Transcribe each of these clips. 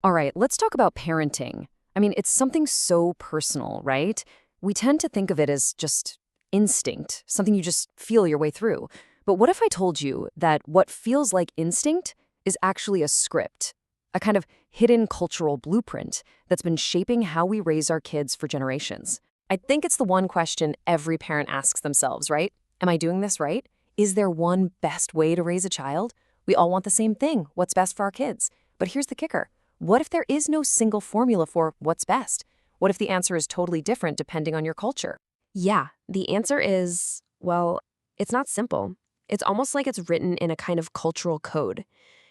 All right, let's talk about parenting. I mean, it's something so personal, right? We tend to think of it as just instinct, something you just feel your way through. But what if I told you that what feels like instinct is actually a script, a kind of hidden cultural blueprint that's been shaping how we raise our kids for generations? I think it's the one question every parent asks themselves, right? Am I doing this right? Is there one best way to raise a child? We all want the same thing, what's best for our kids. But here's the kicker. What if there is no single formula for what's best? What if the answer is totally different depending on your culture? Yeah, the answer is, well, it's not simple. It's almost like it's written in a kind of cultural code.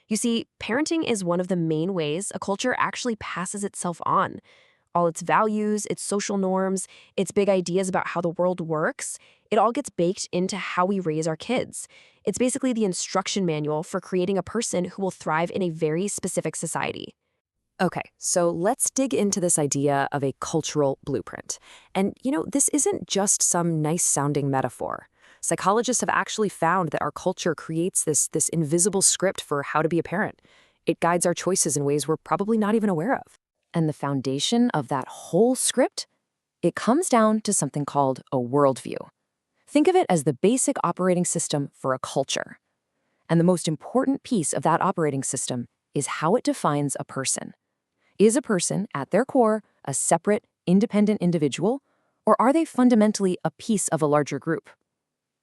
You see, parenting is one of the main ways a culture actually passes itself on. All its values, its social norms, its big ideas about how the world works, it all gets baked into how we raise our kids. It's basically the instruction manual for creating a person who will thrive in a very specific society. Okay, so let's dig into this idea of a cultural blueprint. This isn't just some nice sounding metaphor. Psychologists have actually found that our culture creates this invisible script for how to be a parent. It guides our choices in ways we're probably not even aware of. And the foundation of that whole script? It comes down to something called a worldview. Think of it as the basic operating system for a culture. And the most important piece of that operating system is how it defines a person. Is a person, at their core, a separate, independent individual, or are they fundamentally a piece of a larger group?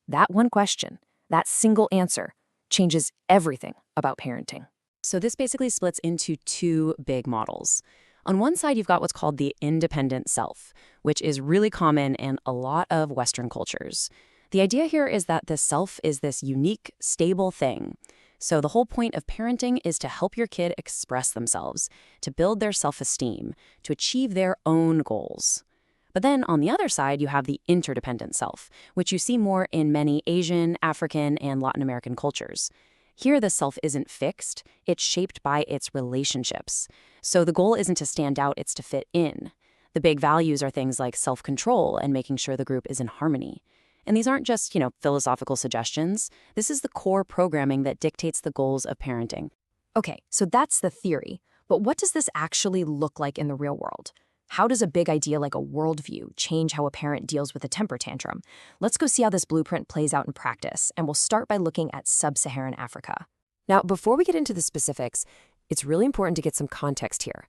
That one question, that single answer, changes everything about parenting. So this basically splits into two big models. On one side, you've got what's called the independent self, which is really common in a lot of Western cultures. The idea here is that the self is this unique, stable thing. So the whole point of parenting is to help your kid express themselves, to build their self-esteem, to achieve their own goals. But then on the other side, you have the interdependent self, which you see more in many Asian, African, and Latin American cultures. Here, the self isn't fixed, it's shaped by its relationships. So the goal isn't to stand out, it's to fit in. The big values are things like self-control and making sure the group is in harmony. And these aren't just, philosophical suggestions. This is the core programming that dictates the goals of parenting. Okay, so that's the theory. But what does this actually look like in the real world? How does a big idea like a worldview change how a parent deals with a temper tantrum? Let's go see how this blueprint plays out in practice, and we'll start by looking at sub-Saharan Africa. Now, before we get into the specifics, it's really important to get some context here,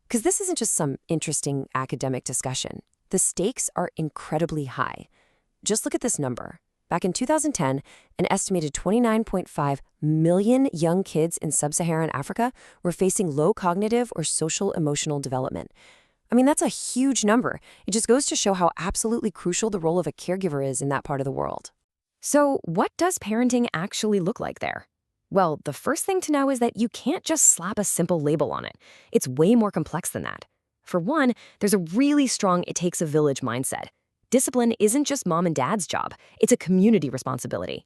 because this isn't just some interesting academic discussion. The stakes are incredibly high. Just look at this number. Back in 2010, an estimated 29.5 million young kids in sub-Saharan Africa were facing low cognitive or social emotional development. I mean, that's a huge number. It just goes to show how absolutely crucial the role of a caregiver is in that part of the world. So, what does parenting actually look like there? Well, the first thing to know is that you can't just slap a simple label on it. It's way more complex than that. For one, there's a really strong it takes a village mindset. Discipline isn't just mom and dad's job, it's a community responsibility.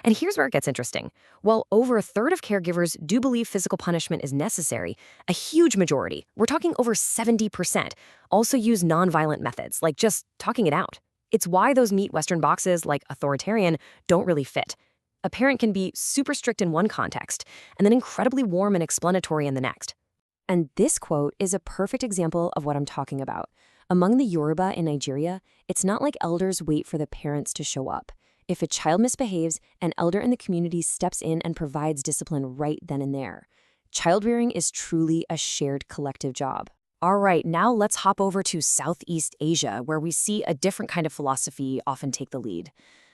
And here's where it gets interesting. While over a third of caregivers do believe physical punishment is necessary, a huge majority, we're talking over 70%, also use nonviolent methods, like just talking it out. It's why those meet Western boxes like authoritarian don't really fit. A parent can be super strict in one context, and then incredibly warm and explanatory in the next. And this quote is a perfect example of what I'm talking about. Among the Yoruba in Nigeria, it's not like elders wait for the parents to show up. If a child misbehaves, an elder in the community steps in and provides discipline right then and there. Child-rearing is truly a shared collective job. All right, now let's hop over to Southeast Asia, where we see a different kind of philosophy often take the lead.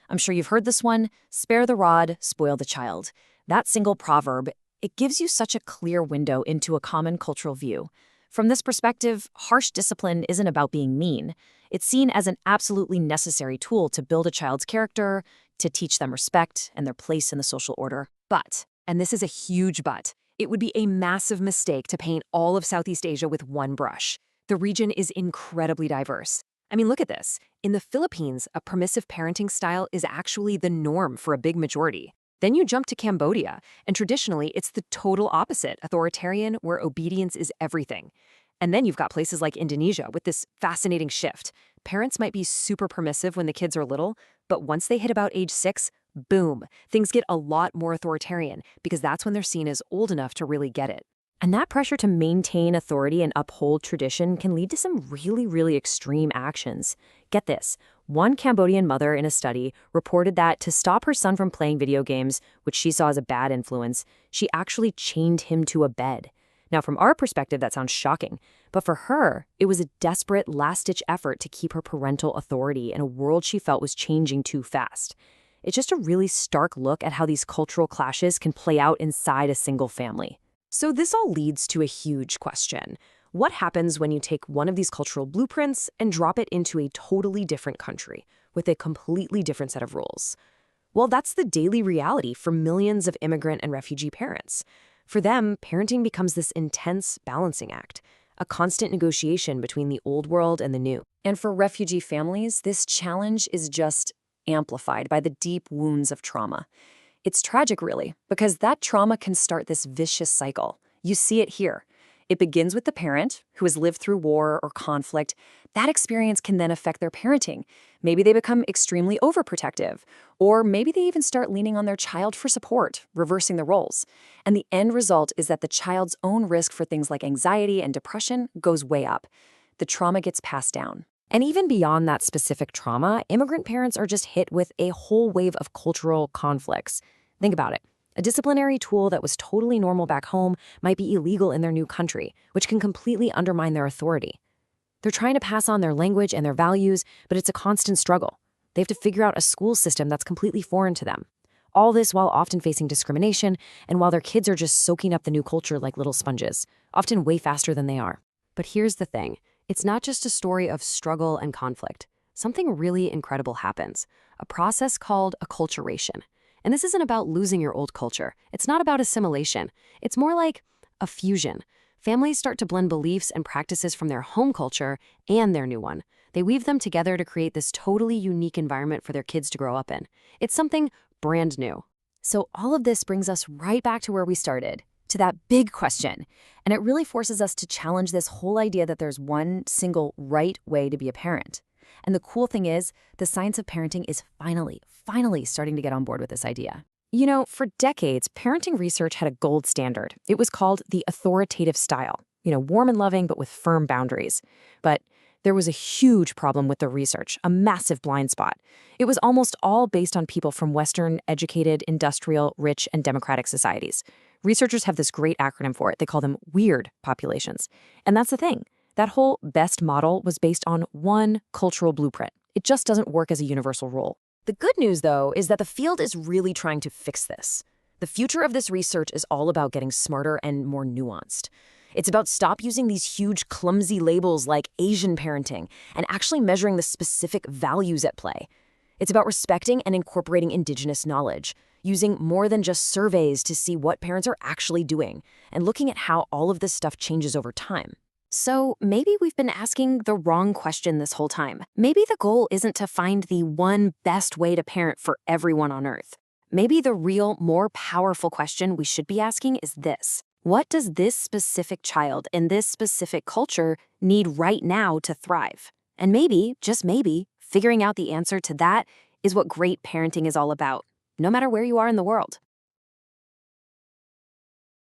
I'm sure you've heard this one, spare the rod, spoil the child. That single proverb, it gives you such a clear window into a common cultural view. From this perspective, harsh discipline isn't about being mean. It's seen as an absolutely necessary tool to build a child's character, to teach them respect and their place in the social order. But, and this is a huge but, it would be a massive mistake to paint all of Southeast Asia with one brush. The region is incredibly diverse. I mean, look at this. In the Philippines, a permissive parenting style is actually the norm for a big majority. Then you jump to Cambodia, and traditionally, it's the total opposite, authoritarian, where obedience is everything. And then you've got places like Indonesia with this fascinating shift. Parents might be super permissive when the kids are little, but once they hit about age 6, boom, things get a lot more authoritarian because that's when they're seen as old enough to really get it. And that pressure to maintain authority and uphold tradition can lead to some really, really extreme actions. Get this. One Cambodian mother in a study reported that to stop her son from playing video games, which she saw as a bad influence, she actually chained him to a bed. Now, from our perspective, that sounds shocking. But for her, it was a desperate, last-ditch effort to keep her parental authority in a world she felt was changing too fast. It's just a really stark look at how these cultural clashes can play out inside a single family. So this all leads to a huge question. What happens when you take one of these cultural blueprints and drop it into a totally different country with a completely different set of rules? Well, that's the daily reality for millions of immigrant and refugee parents. For them, parenting becomes this intense balancing act, a constant negotiation between the old world and the new. And for refugee families, this challenge is just amplified by the deep wounds of trauma. It's tragic, really, because that trauma can start this vicious cycle. You see it here. It begins with the parent who has lived through war or conflict. That experience can then affect their parenting. Maybe they become extremely overprotective, or maybe they even start leaning on their child for support, reversing the roles. And the end result is that the child's own risk for things like anxiety and depression goes way up. The trauma gets passed down. And even beyond that specific trauma, immigrant parents are just hit with a whole wave of cultural conflicts. Think about it. A disciplinary tool that was totally normal back home might be illegal in their new country, which can completely undermine their authority. They're trying to pass on their language and their values, but it's a constant struggle. They have to figure out a school system that's completely foreign to them. All this while often facing discrimination and while their kids are just soaking up the new culture like little sponges, often way faster than they are. But here's the thing. It's not just a story of struggle and conflict. Something really incredible happens, a process called acculturation. And this isn't about losing your old culture. It's not about assimilation. It's more like a fusion. Families start to blend beliefs and practices from their home culture and their new one. They weave them together to create this totally unique environment for their kids to grow up in. It's something brand new. So all of this brings us right back to where we started, to that big question. And it really forces us to challenge this whole idea that there's one single right way to be a parent. And the cool thing is, the science of parenting is finally starting to get on board with this idea. You know, for decades, parenting research had a gold standard. It was called the authoritative style. Warm and loving, but with firm boundaries. But there was a huge problem with the research, a massive blind spot. It was almost all based on people from Western, educated, industrial, rich, and democratic societies. Researchers have this great acronym for it. They call them weird populations. And that's the thing. That whole BEST model was based on one cultural blueprint. It just doesn't work as a universal rule. The good news, though, is that the field is really trying to fix this. The future of this research is all about getting smarter and more nuanced. It's about stop using these huge, clumsy labels like Asian parenting and actually measuring the specific values at play. It's about respecting and incorporating indigenous knowledge, using more than just surveys to see what parents are actually doing, and looking at how all of this stuff changes over time. So maybe we've been asking the wrong question this whole time. Maybe the goal isn't to find the one best way to parent for everyone on Earth. Maybe the real, more powerful question we should be asking is this. What does this specific child in this specific culture need right now to thrive? And maybe, just maybe, figuring out the answer to that is what great parenting is all about, no matter where you are in the world.